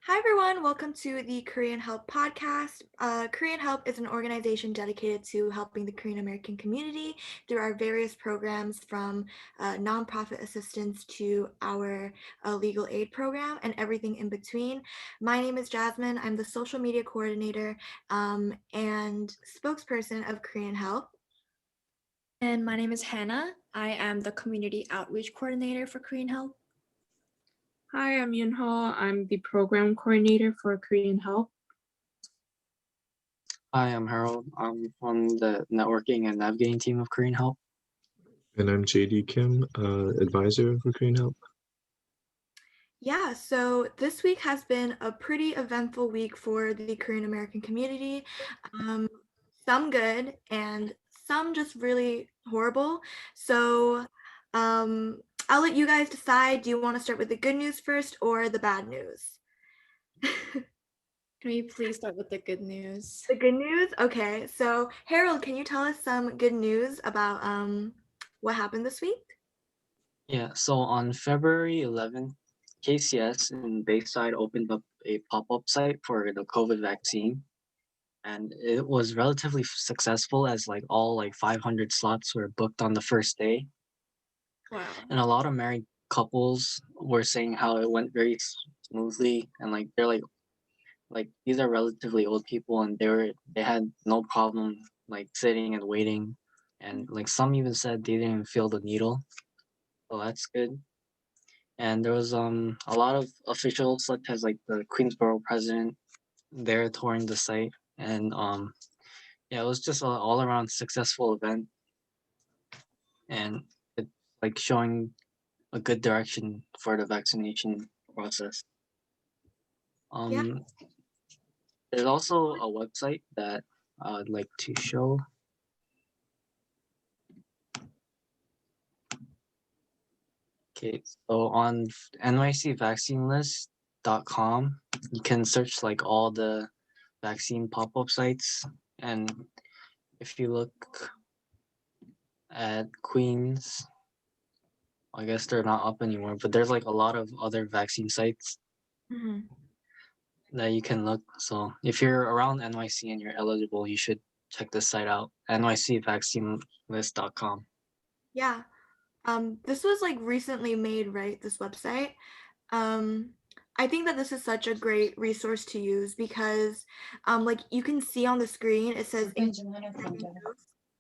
Hi, everyone. Welcome to the Korean Help podcast. Korean Help is an organization dedicated to helping the Korean American community through our various programs from nonprofit assistance to our legal aid program and everything in between. My name is Jasmine. I'm the social media coordinator and spokesperson of Korean Help. And my name is Hannah. I am the community outreach coordinator for Korean Help. Hi, I'm Yunho. I'm the program coordinator for Korean Help. Hi, I'm Harold. I'm on the networking and navigating team of Korean Help. And I'm JD Kim, advisor for Korean Help. Yeah, so this week has been a pretty eventful week for the Korean American community. Some good and some just really horrible. So I'll let you guys decide. Do you want to start with the good news first or the bad news? Can we please start with the good news? The good news? Okay, so Harold, can you tell us some good news about what happened this week? Yeah, so on February 11th, KCS in Bayside opened up a pop-up site for the COVID vaccine. And it was relatively successful as all 500 slots were booked on the first day. Wow. And a lot of married couples were saying how it went very smoothly and they're these are relatively old people and they had no problem sitting and waiting, and some even said they didn't feel the needle, so that's good. And there was a lot of officials such as the Queensborough president there touring the site, and yeah, it was just an all around successful event, and it showing a good direction for the vaccination process. Yeah. There's also a website that I would like to show. Okay, so on NYC Vaccine List.com, you can search all the vaccine pop-up sites, and if you look at Queens, I guess they're not up anymore, but there's a lot of other vaccine sites that you can look. So if you're around NYC and you're eligible, you should check this site out, nycvaccinelist.com. Yeah. This was recently made, right? This website. I think that this is such a great resource to use because you can see on the screen it says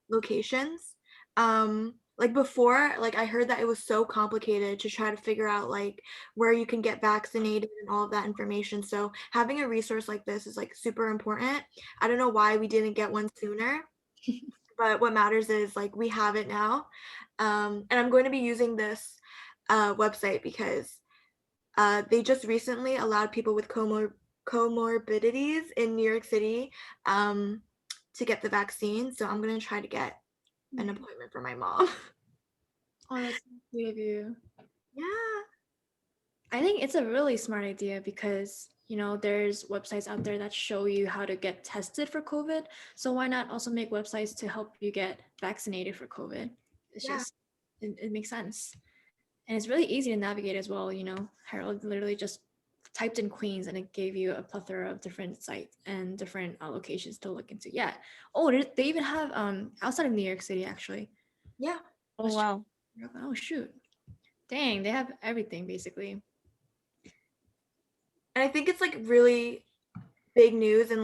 locations. Before, I heard that it was so complicated to try to figure out where you can get vaccinated and all of that information. So having a resource like this is super important. I don't know why we didn't get one sooner. But what matters is we have it now. And I'm going to be using this website because they just recently allowed people with comorbidities in New York City to get the vaccine. So I'm going to try to get an appointment for my mom. Oh, that's sweet of you. Yeah. I think it's a really smart idea because, there's websites out there that show you how to get tested for COVID. So why not also make websites to help you get vaccinated for COVID? It's just, it makes sense. And it's really easy to navigate as well. Harold literally just typed in Queens and it gave you a plethora of different sites and different locations to look into. Yeah. Oh, they even have outside of New York City, actually. Yeah. Oh, wow. Oh, shoot. Dang, they have everything basically. And I think it's really big news and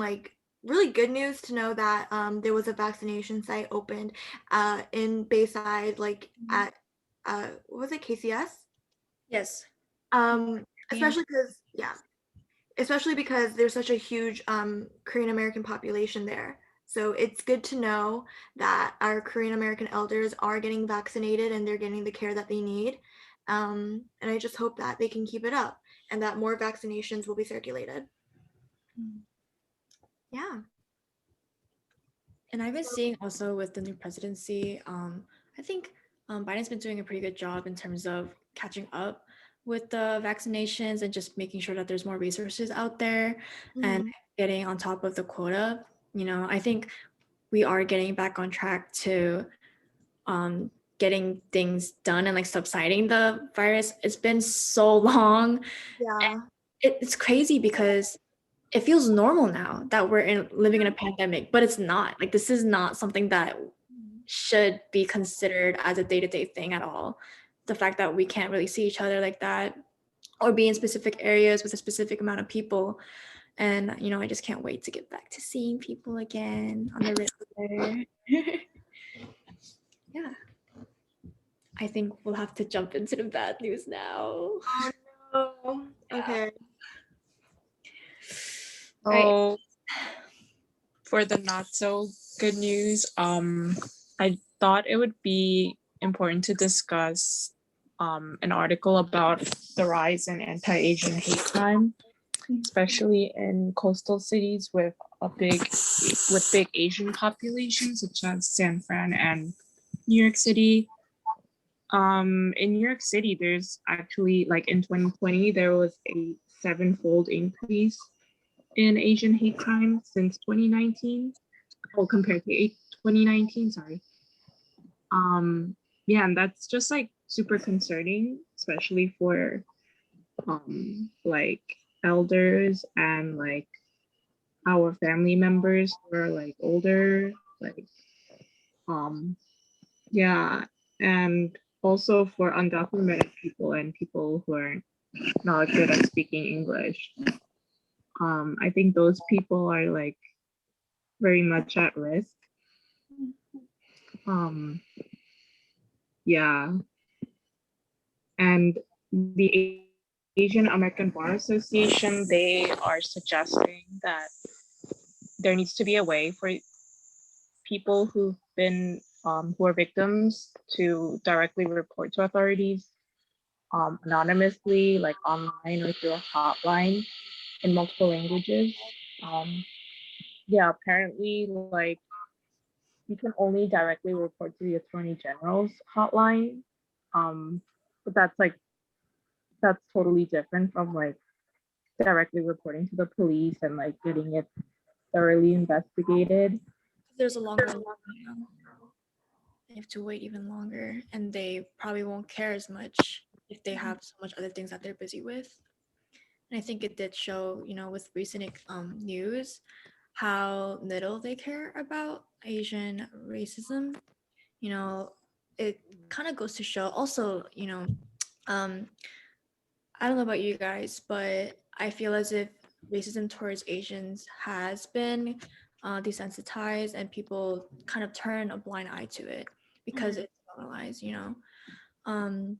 really good news to know that there was a vaccination site opened in Bayside, at what was it, KCS? Yes. Especially because there's such a huge Korean American population there. So it's good to know that our Korean American elders are getting vaccinated and they're getting the care that they need. And I just hope that they can keep it up and that more vaccinations will be circulated. Yeah. And I've been seeing also with the new presidency, I think Biden's been doing a pretty good job in terms of catching up with the vaccinations and just making sure that there's more resources out there and getting on top of the quota. I think we are getting back on track to getting things done and subsiding the virus. It's been so long. Yeah. it's crazy because it feels normal now that we're living in a pandemic, but it's not. Like, this is not something that should be considered as a day-to-day thing at all. The fact that we can't really see each other like that or be in specific areas with a specific amount of people. And, I just can't wait to get back to seeing people again on the regular. Yeah. I think we'll have to jump into the bad news now. Oh no. Okay. All right. So for the not so good news, I thought it would be important to discuss an article about the rise in anti-Asian hate crime, especially in coastal cities with big Asian populations, such as San Fran and New York City. In New York City, there's actually, like, in 2020, there was a 7-fold increase in Asian hate crime since 2019, or compared to 2019, sorry. Yeah, and that's just like super concerning, especially for like elders and like our family members who are like older, like yeah, and also for undocumented people and people who are not good at speaking English. I think those people are like very much at risk. Yeah, and the Asian American Bar Association, they are suggesting that there needs to be a way for people who are victims to directly report to authorities anonymously, like online or through a hotline in multiple languages. Yeah, apparently, like, you can only directly report to the Attorney General's hotline, but that's totally different from like directly reporting to the police and like getting it thoroughly investigated. There's a longer line now. They have to wait even longer, and they probably won't care as much if they have so much other things that they're busy with. And I think it did show, with recent news, how little they care about Asian racism. It kind of goes to show also, um, I don't know about you guys, but I feel as if racism towards Asians has been desensitized, and people kind of turn a blind eye to it because it's normalized. Um,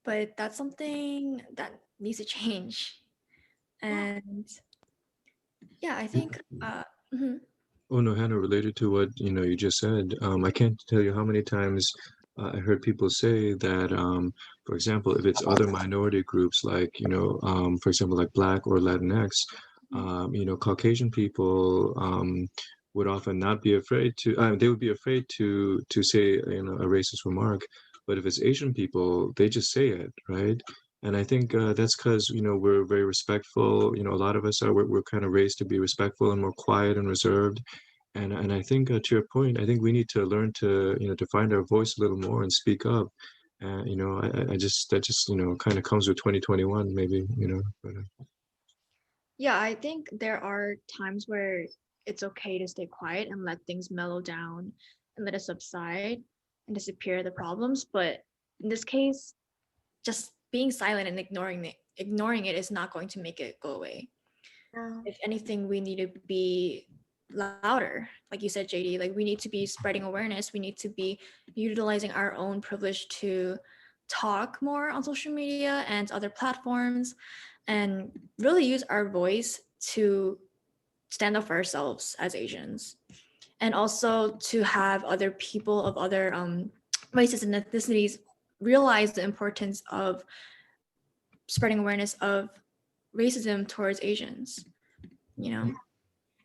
but that's something that needs to change. And yeah, I think mhm. Oh no, Hannah, related to what you just said, I can't tell you how many times I heard people say that, for example, if it's other minority groups like for example, like Black or Latinx, Caucasian people would often not be afraid to. They would be afraid to say a racist remark, but if it's Asian people, they just say it, right? And I think that's because we're very respectful. A lot of us are. We're kind of raised to be respectful and more quiet and reserved. And I think to your point, I think we need to learn to to find our voice a little more and speak up. I just that just kind of comes with 2021 maybe. But, Yeah, I think there are times where it's okay to stay quiet and let things mellow down and let it subside and disappear the problems. But in this case, just being silent and ignoring it is not going to make it go away. Yeah. If anything, we need to be louder. Like you said, JD, like, we need to be spreading awareness. We need to be utilizing our own privilege to talk more on social media and other platforms, and really use our voice to stand up for ourselves as Asians, and also to have other people of other races and ethnicities realize the importance of spreading awareness of racism towards Asians.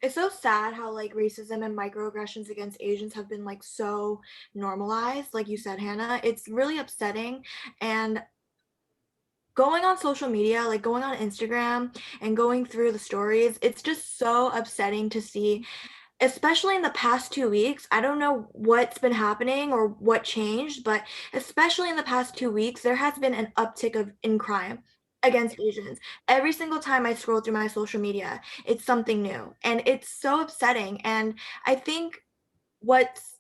It's so sad how like racism and microaggressions against Asians have been like so normalized, like you said, Hannah. It's really upsetting. And going on social media, like going on Instagram and going through the stories, it's just so upsetting to see, especially in the past 2 weeks. I don't know what's been happening or what changed, but especially in the past 2 weeks, there has been an uptick in crime against Asians. Every single time I scroll through my social media, it's something new, and it's so upsetting. And I think what's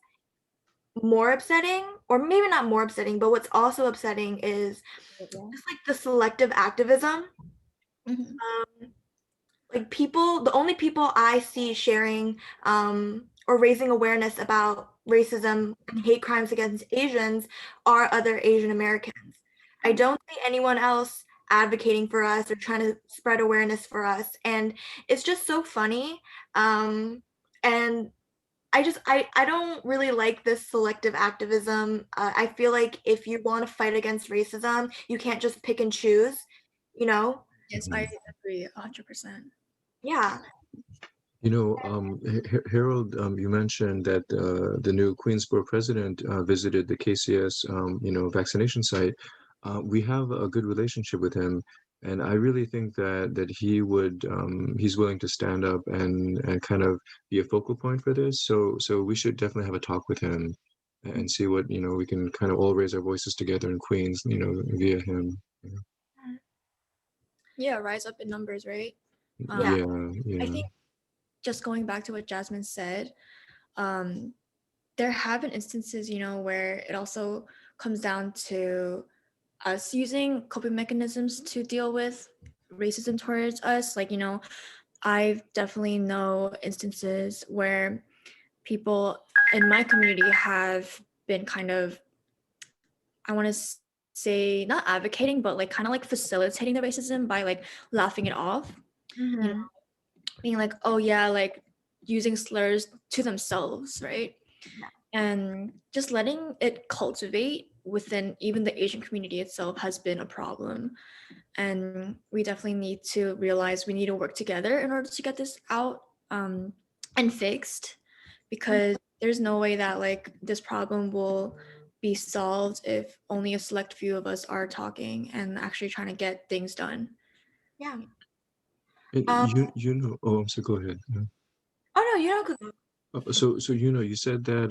more upsetting, or maybe not more upsetting, but what's also upsetting is Yeah. just like the selective activism. Mhm. Like people, the only people I see sharing or raising awareness about racism and hate crimes against Asians are other Asian Americans. I don't see anyone else advocating for us or trying to spread awareness for us. And it's just so funny. And I don't really like this selective activism. I feel like if you want to fight against racism, you can't just pick and choose, you know? Yes, I agree 100%. Yeah. You know, Harold, you mentioned that the new Queensborough president visited the KCS, vaccination site. We have a good relationship with him, and I really think that he's willing to stand up and kind of be a focal point for this. So we should definitely have a talk with him and see what, we can kind of all raise our voices together in Queens, via him. Yeah, rise up in numbers, right? Yeah. Yeah, I yeah. think just going back to what Jasmine said, um, there have been instances, where it also comes down to us using coping mechanisms to deal with racism towards us. Like, I've definitely know instances where people in my community have been kind of, I want to say, not advocating, but like kind of like facilitating the racism by like laughing it off, you know, Mhm. being like, oh yeah, like using slurs to themselves, right? Yeah. And just letting it cultivate within even the Asian community itself has been a problem. And we definitely need to realize we need to work together in order to get this out and fixed, because there's no way that like this problem will be solved if only a select few of us are talking and actually trying to get things done. Yeah. And Um, oh, I'm sorry, go ahead. Yeah. oh no, you know, 'cause- So you said that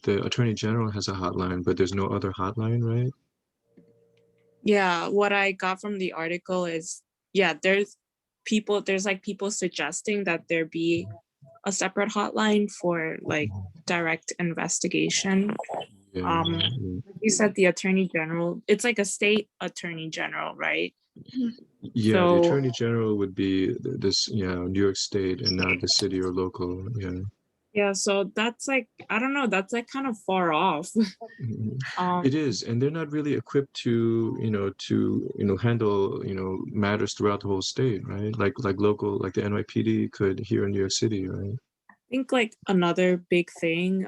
the Attorney General has a hotline, but there's no other hotline, right? Yeah, what I got from the article is, yeah, there's like people suggesting that there be a separate hotline for like direct investigation. Yeah, Like you said, the Attorney General, it's like a state Attorney General, right? yeah. The So Attorney General would be this, yeah, New York State, and not the city or local. Yeah. yeah, so that's like, I don't know, that's like kind of far off. Mhm. Um, It is, and they're not really equipped to handle matters throughout the whole state, right? Like local, like the NYPD could here in New York City, right? think like another big thing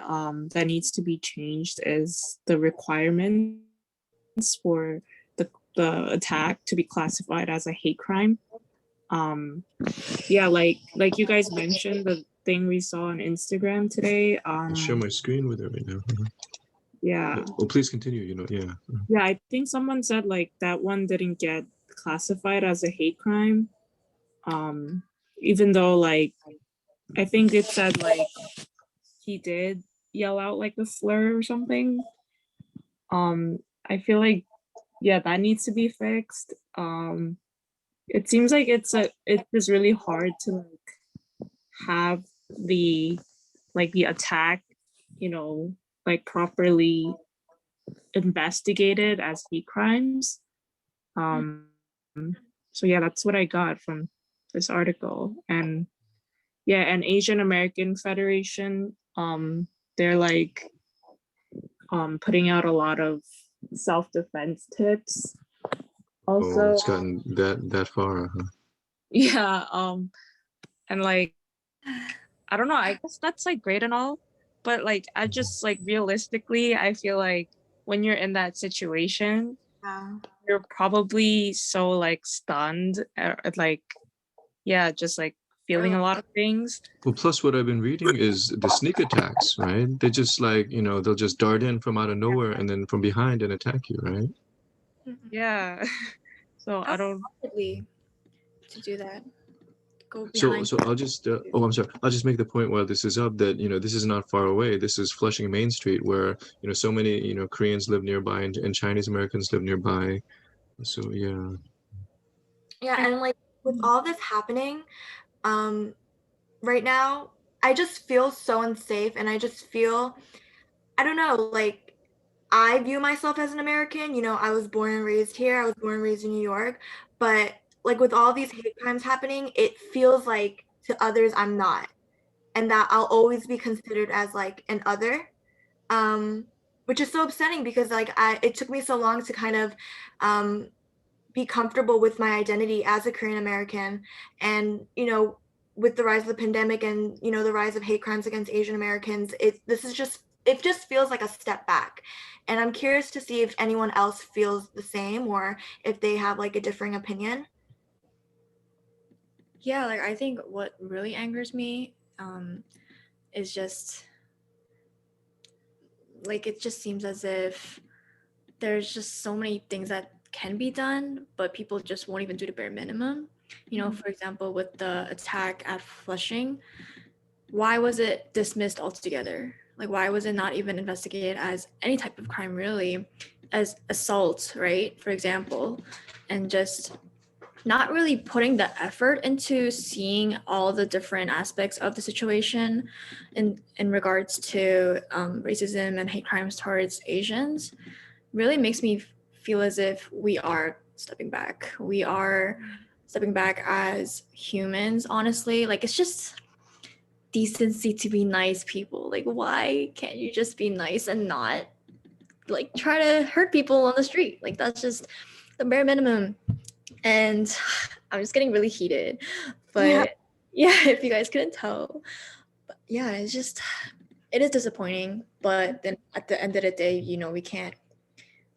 that needs to be changed is the requirements for the attack to be classified as a hate crime. Um, yeah, like you guys mentioned, the thing we saw on Instagram today. I'll share my screen with it right now. Yeah, Oh, please continue. Yeah. yeah, I think someone said like that one didn't get classified as a hate crime. Um, even though like I think it said like he did yell out like a slur or something. I feel like yeah, that needs to be fixed. It seems like it's just really hard to like have the the attack, you know, like properly investigated as hate crimes. Um, so yeah, that's what I got from this article. And yeah, and Asian American Federation, they're like putting out a lot of self-defense tips. Oh, Also, it's gotten that far, huh? yeah, and like I don't know, I guess that's like great and all, but like I just like realistically, I feel like when you're in that situation, yeah. you're probably so like stunned, like yeah, just like feeling Or a lot of things. Well, plus what I've been reading is the sneak attacks, right? They just they'll just dart in from out of nowhere and then from behind and attack you, right? Yeah. So How I don't likely to do that? Go So, behind. so I'll just, I'm sorry. I'll just make the point while this is up that, this is not far away. This is Flushing Main Street where, so many, Koreans live nearby and Chinese Americans live nearby. So, yeah. Yeah, And and like with all this happening, um, right now, I just feel so unsafe and I just feel, I don't know, like I view myself as an American. I was born and raised here. I was born and raised in New York. But like with all these hate crimes happening, it feels like to others I'm not. And that I'll always be considered as like an other. Um, which is so upsetting because like it took me so long to kind of um be comfortable with my identity as a Korean American. And, with the rise of the pandemic and, the rise of hate crimes against Asian Americans, it just feels like a step back. And I'm curious to see if anyone else feels the same or if they have like a differing opinion. yeah, like I think what really angers me is just like it just seems as if there's just so many things that can be done, but people just won't even do the bare minimum. For example, with the attack at Flushing, why was it dismissed altogether? Like, why was it not even investigated as any type of crime, really, as assault, right? For example, and just not really putting the effort into seeing all the different aspects of the situation in regards to racism and hate crimes towards Asians really makes me feel as if we are stepping back. We are stepping back as humans, honestly. Like, it's just decency to be nice people. Like, why can't you just be nice and not like try to hurt people on the street? Like, that's just the bare minimum. And I'm just getting really heated. Yeah. But yeah, if you guys couldn't tell. But yeah, it is disappointing. But then at the end of the day, we can't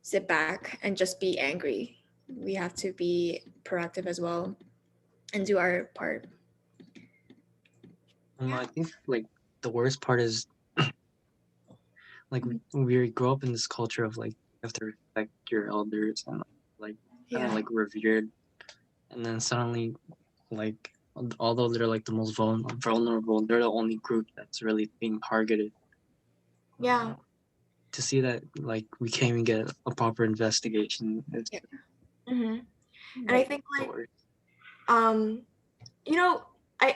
sit back and just be angry. We have to be proactive as well and do our part. I think like the worst part is like we grow up in this culture of like you have to respect your elders and like kind of Yeah. like revered, and then suddenly like although they're like the most vulnerable, they're the only group that's really being targeted. Yeah. To see that like we can't even get a proper investigation is Yeah. Hmm. And I Right. think the like, worst. um, you know,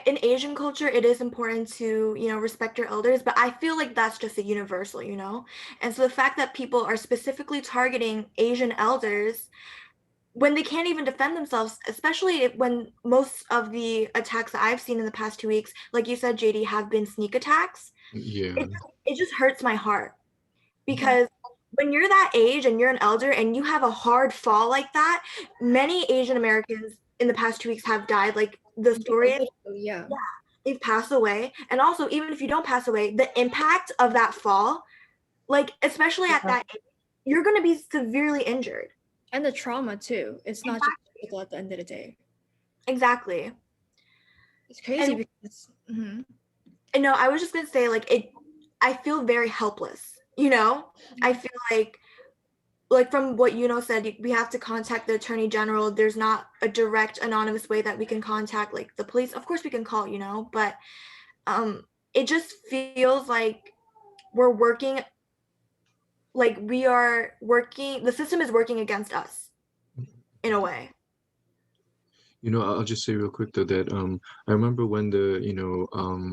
in Asian culture, it is important to, respect your elders, but I feel like that's just a universal. And so the fact that people are specifically targeting Asian elders when they can't even defend themselves, especially when most of the attacks that I've seen in the past 2 weeks, like you said, JD, have been sneak attacks, Yeah. it just hurts my heart because when you're that age and you're an elder and you have a hard fall like that, many Asian Americans in the past 2 weeks have died. Like the story is, Yeah. yeah, they've passed away. And also, even if you don't pass away, the impact of that fall, like especially at that age, you're going to be severely injured. And the trauma too. It's not just physical at the end of the day. Exactly. It's crazy And because no, I was just gonna say, like, I feel very helpless, I feel like from what said, we have to contact the attorney general. There's not a direct anonymous way that we can contact like the police. Of course we can call, but it just feels we're working like we are working the system is working against us in a way. I'll just say real quick though that I remember when the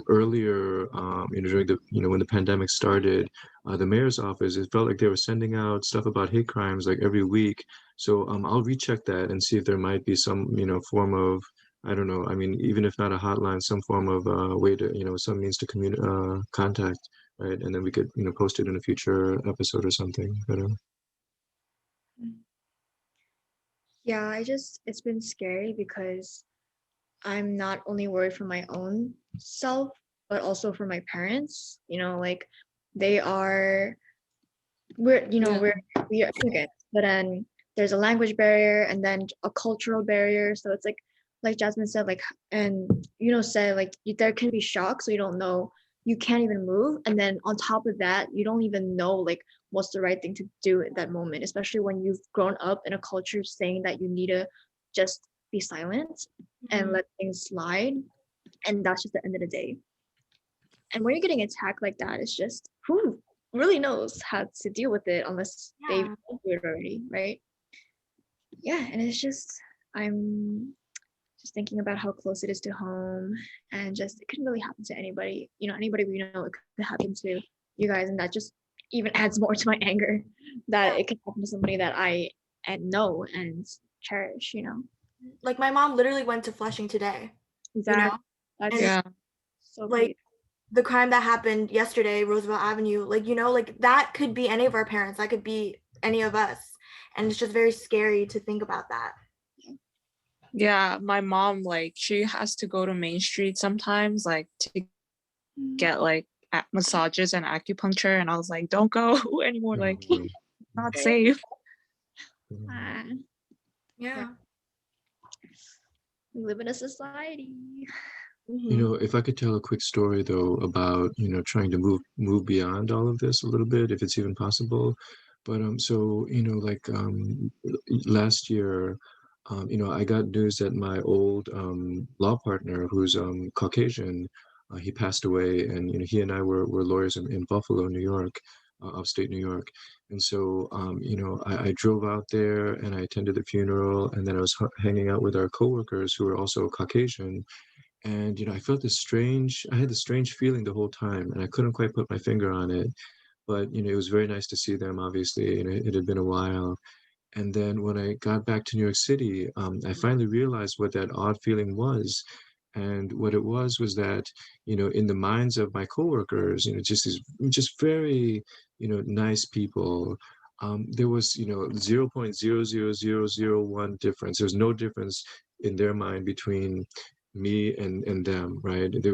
earlier during the when the pandemic started, the mayor's office, it felt like they were sending out stuff about hate crimes like every week. So I'll recheck that and see if there might be some form of, I don't know, I mean, even if not a hotline, some form of way to some means to contact, right? And then we could post it in a future episode or something. But yeah, it's been scary because I'm not only worried for my own self, but also for my parents. Like they are we are immigrants, but then there's a language barrier and then a cultural barrier. So it's like Jasmine said, like and said like there can be shock, so you don't know, you can't even move, and then on top of that, you don't even know like what's the right thing to do at that moment, especially when you've grown up in a culture saying that you need to just be silent and let things slide, and that's just the end of the day. And when you're getting attacked like that, it's just who really knows how to deal with it unless they've Yeah. gone through it already, right? Yeah, and it's just I'm just thinking about how close it is to home, and just it can really happen to anybody. Anybody we know, it could happen to you guys, and that just even adds more to my anger that it could happen to somebody that I know and cherish. Like my mom literally went to Flushing today, you know, Exactly. That's and Yeah. so like great. the crime that happened yesterday, Roosevelt Avenue, like, like that could be any of our parents, that could be any of us. And it's just very scary to think about that. Yeah, my mom, like, she has to go to Main Street sometimes, like, to get like massages and acupuncture, and I was like, don't go anymore, like, not safe. Ah, Yeah. we live in a society. If I could tell a quick story though about, trying to move beyond all of this a little bit, if it's even possible. But so, like last year, I got news that my old law partner, who's Caucasian, he passed away, and he and I were lawyers in Buffalo, New York, upstate New York. And so, I drove out there and I attended the funeral, and then I was hanging out with our coworkers who were also Caucasian. And I had this strange feeling the whole time, and I couldn't quite put my finger on it. But it was very nice to see them. Obviously, it had been a while. And then when I got back to New York City, I finally realized what that odd feeling was. And what it was that, in the minds of my coworkers, just these just very, nice people, there was, 0.00001 difference. There's no difference in their mind between me and them, right? They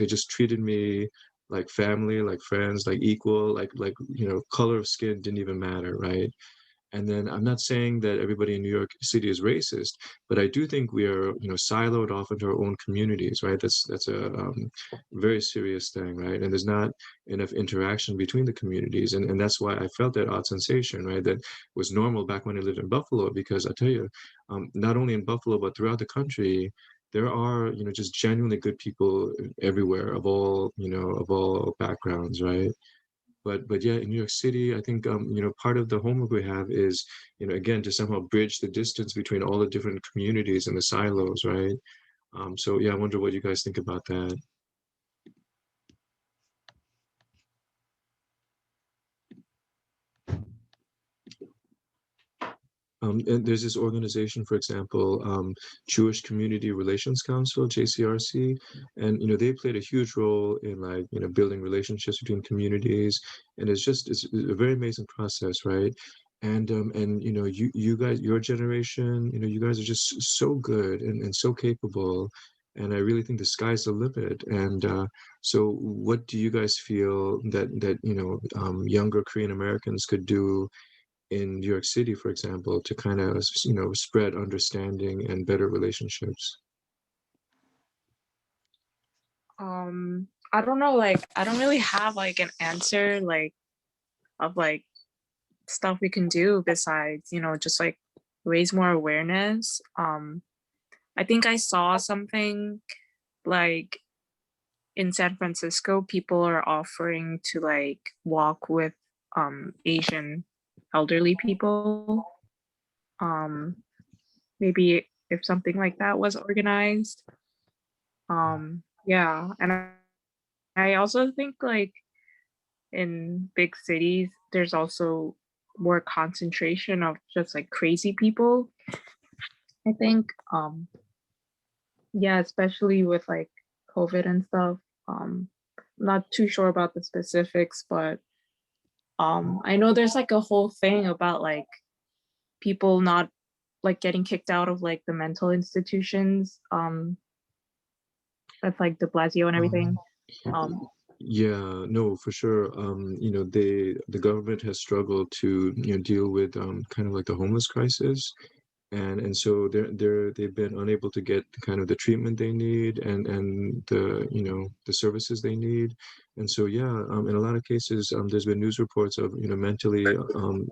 just treated me like family, like friends, like equal, like color of skin didn't even matter, right? And then I'm not saying that everybody in New York City is racist, but I do think we are, siloed off into our own communities, right? That's a very serious thing, right? And there's not enough interaction between the communities, and that's why I felt that odd sensation, right? That was normal back when I lived in Buffalo, because I tell you, not only in Buffalo but throughout the country, there are, just genuinely good people everywhere, of all backgrounds, right? But yeah, in New York City, I think part of the homework we have is, again, to somehow bridge the distance between all the different communities and the silos, right? So yeah, I wonder what you guys think about that. And there's this organization, for example, Jewish Community Relations Council, JCRC, and they played a huge role in, like, building relationships between communities, and it's a very amazing process, right? And you guys, your generation, you guys are just so good and so capable, and I really think the sky's the limit. And so, what do you guys feel that younger Korean Americans could do in New York City, for example, to kind of, spread understanding and better relationships? I don't know, like, I don't really have like an answer, like, of like stuff we can do besides, just like raise more awareness. I think I saw something like in San Francisco, people are offering to like walk with Asian elderly people. Um, maybe if something like that was organized. Yeah, and I also think like in big cities, there's also more concentration of just like crazy people. I think, yeah, especially with like COVID and stuff. I'm not too sure about the specifics, but I know there's like a whole thing about like people not like getting kicked out of like the mental institutions. That's like de Blasio and everything. Um, Um, yeah, no, for sure. The government has struggled to, deal with kind of like the homeless crisis, and so they've been unable to get kind of the treatment they need, and the the services they need. And so yeah, in a lot of cases, there's been news reports of mentally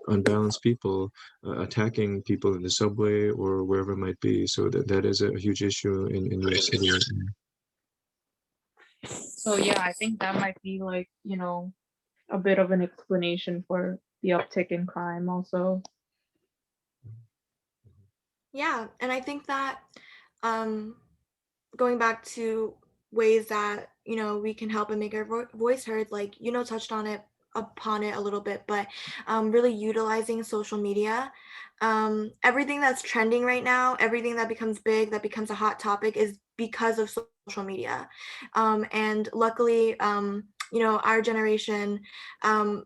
unbalanced people attacking people in the subway or wherever it might be. So that is a huge issue in New York City right now. so yeah, I think that might be like, a bit of an explanation for the uptick in crime also. Yeah, and I think that um, going back to ways that we can help and make our voice heard, like touched on it upon it a little bit, but really utilizing social media. Everything that's trending right now, everything that becomes big, that becomes a hot topic, is because of social media. And luckily, our generation, um,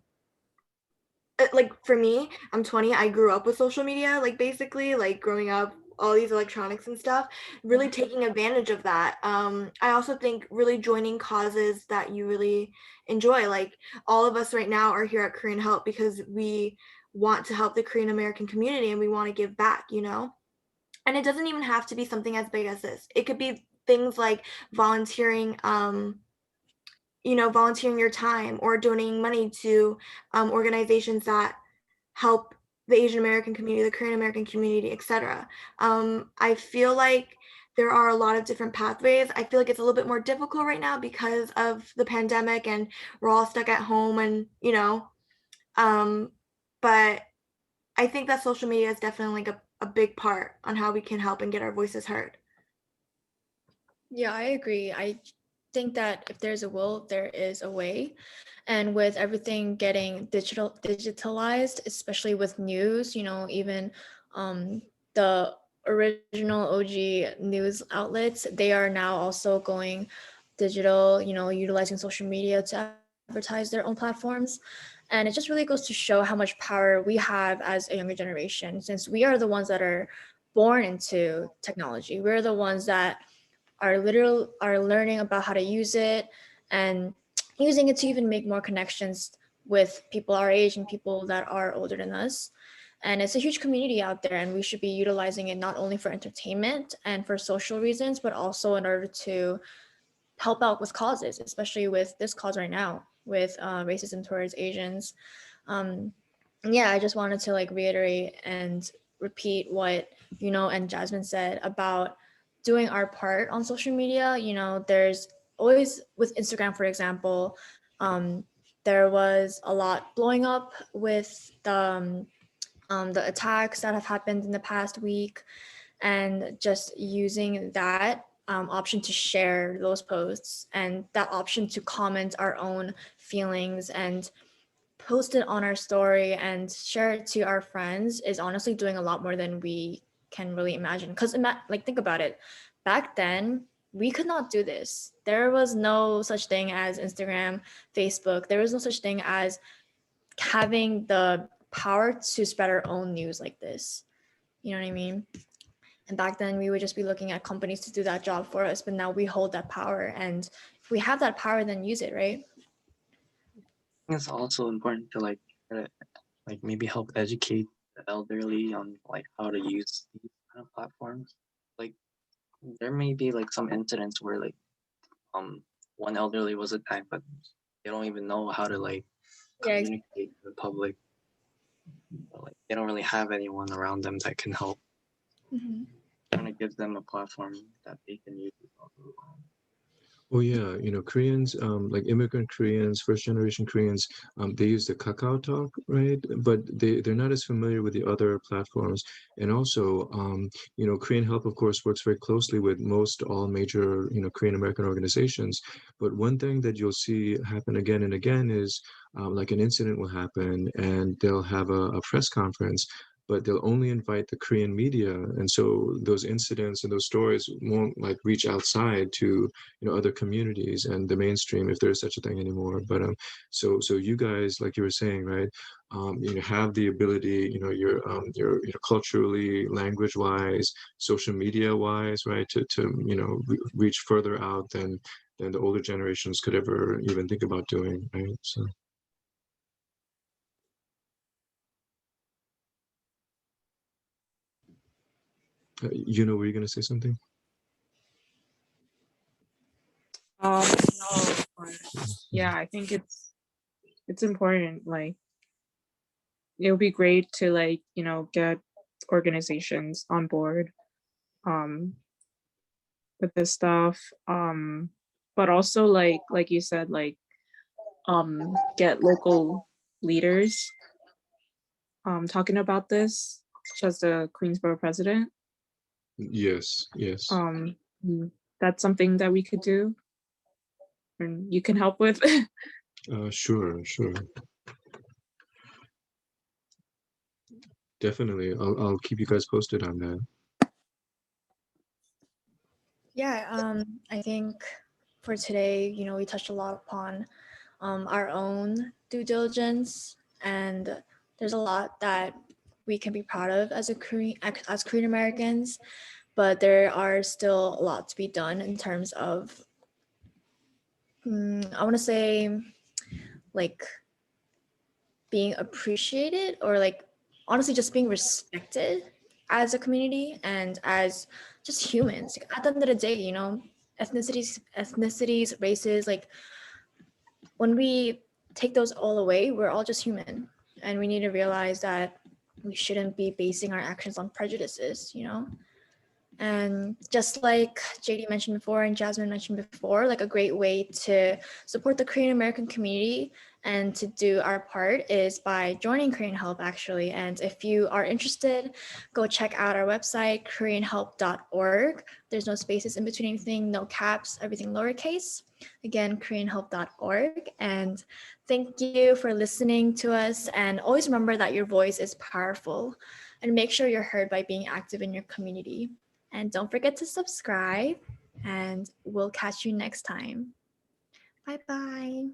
like for me, I'm 20. I grew up with social media, like basically, like growing up, all these electronics and stuff, really taking advantage of that. I also think really joining causes that you really enjoy. Like all of us right now are here at Korean Help because we want to help the Korean American community and we want to give back. And it doesn't even have to be something as big as this. It could be things like volunteering, volunteering your time or donating money to organizations that help the Asian American community, the Korean American community, etc. I feel like there are a lot of different pathways. I feel like it's a little bit more difficult right now because of the pandemic and we're all stuck at home and but I think that social media is definitely like a big part on how we can help and get our voices heard. Yeah, I agree. I think that if there's a will, there is a way. And with everything getting digitalized, especially with news, even the original OG news outlets, they are now also going digital, utilizing social media to advertise their own platforms. And it just really goes to show how much power we have as a younger generation, since we are the ones that are born into technology. We're the ones that are learning about how to use it and using it to even make more connections with people our age and people that are older than us. And it's a huge community out there, and we should be utilizing it not only for entertainment and for social reasons, but also in order to help out with causes, especially with this cause right now with racism towards Asians. Yeah, I just wanted to like reiterate and repeat what and Jasmine said about doing our part on social media. There's always, with Instagram for example, there was a lot blowing up with the attacks that have happened in the past week, and just using that option to share those posts and that option to comment our own feelings and post it on our story and share it to our friends is honestly doing a lot more than we can really imagine. Because like, think about it, back then we could not do this. There was no such thing as Instagram, Facebook. There was no such thing as having the power to spread our own news like this. You know what I mean? And back then we would just be looking at companies to do that job for us, but now we hold that power, and if we have that power, then use it, right? It's also important to uh, like maybe help educate the elderly on like how to use these kind of platforms. Like there may be like some incidents where like one elderly was attacked, but they don't even know how to like Yeah, communicate to the public. Or, like they don't really have anyone around them that can help. Mhm. Trying to give them a platform that they can use. Oh yeah, Koreans, like immigrant Koreans, first generation Koreans, they use the Kakao Talk, right? But they're not as familiar with the other platforms. And also, Korean Help, of course, works very closely with most all major, Korean American organizations. But one thing that you'll see happen again and again is like an incident will happen and they'll have a press conference, but they'll only invite the Korean media. And so those incidents and those stories won't like reach outside to other communities and the mainstream, if there's such a thing anymore. But so you guys, like you were saying, right, have the ability, you're culturally, language wise, social media wise, right, to reach further out than the older generations could ever even think about doing, right? So were you going to say something? No, but yeah, I think it's important. Like it would be great to like, get organizations on board um with this stuff. But also like you said, like get local leaders talking about this, such as the Queensborough president. Yes, yes. That's something that we could do and you can help with. Sure, sure. Definitely. I'll keep you guys posted on that. Yeah, I think for today, we touched a lot upon our own due diligence, and there's a lot that we can be proud of as Korean Americans, but there are still a lot to be done in terms of I want to say like being appreciated, or like honestly just being respected as a community and as just humans. Like, at the end of the day, ethnicities, races, like when we take those all away, we're all just human, and we need to realize that we shouldn't be basing our actions on prejudices. And just like JD mentioned before and Jasmine mentioned before, like a great way to support the Korean American community and to do our part is by joining Korean Help, actually. And if you are interested, go check out our website, koreanhelp.org. There's no spaces in between anything, no caps, everything lowercase. Again, koreanhelp.org. And thank you for listening to us. And always remember that your voice is powerful, and make sure you're heard by being active in your community. And don't forget to subscribe, and we'll catch you next time. Bye bye.